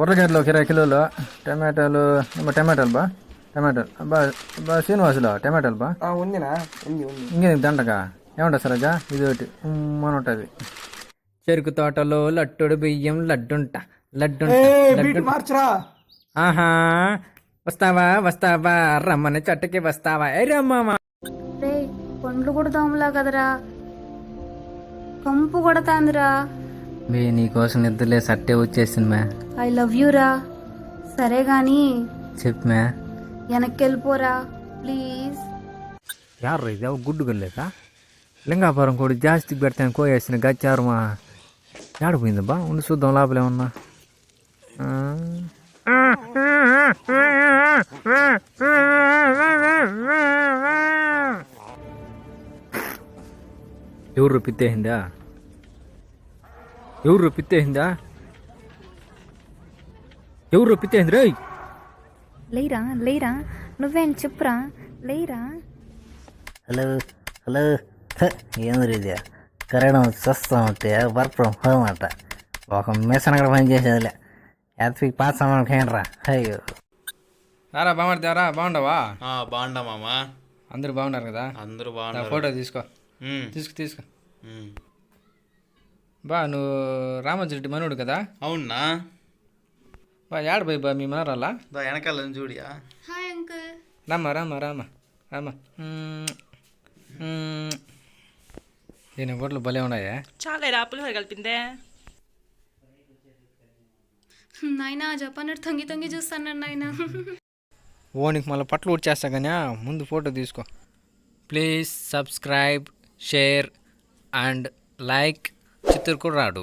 ఉర్రగడ్డలు ఒక 20 కిలోలు, టమాటాలు టమాటాలు బా టమాటాలు బా శ్రీనివాసులు టమాటాలు బా ఉందినా ఉంది ఇంకేంది దండగా ఏమంటా సరోజా ఇది ఒకటి మన ఉంటుంది. చెరుకు తోటలో లట్టుడు బియ్యం లడ్డుంట మార్చరా. ఆహా వస్తావా రమ్మని చెట్టుకి వస్తావా ఏ రమ్మా. రే పండ్లు కూడా దోమలా కదరా, కంపు కొడతాందిరా. మే నీకోసం నిద్రలే సట్టే వచ్చేసింది మే. ఐ లవ్ యూ రా. సరే గాని చెప్పు మే. వెనక్కి వెళ్ళిపోరా ప్లీజ్. యారు ఇది గుడ్డు గల్లేక లింగాపురం కూడా జాస్తి పెడతాను కోయేసిన గచ్చారుమా ఏడిపోయింది బా ఉండి చూద్దాం లోపలే ఉన్నా. ఎవరు పిత్తేసిందా రే. లేరా నువ్వేం చెప్పురా లేరా. హలో ఏంది ఇది కరెంట్ చూస్తూ ఉంటే వర్క్ ఫ్రమ్ హోమ్ అంట. ఒక మిషన్ అక్కడ పని చేసేదిలే యాత్రికి పాత సామాన్కి ఏంట్రా. అయ్యో రారా బామర్దారా బాగుండవా? బాగుండా మామా. అందరూ బాగున్నారు కదా? అందరూ బాగున్నారు. ఫోటో తీసుకో. బా నువ్వు రామోజీ మనోడు కదా? అవునా బా యాడ పోయి బా మీ మనరాలా వెనకాల చూడియా. Hi uncle. రామా దీని బొట్లు భలే ఉన్నాయా? చాలా రాపులు కలిపిందే నాయనా జపాన్ తొంగి చూస్తాను నాయనా. ఓనికి మళ్ళీ పట్లు ఉడిచేస్తా కానీ ముందు ఫోటో తీసుకో. Please subscribe, share and like Chittoor కూడా రాడు.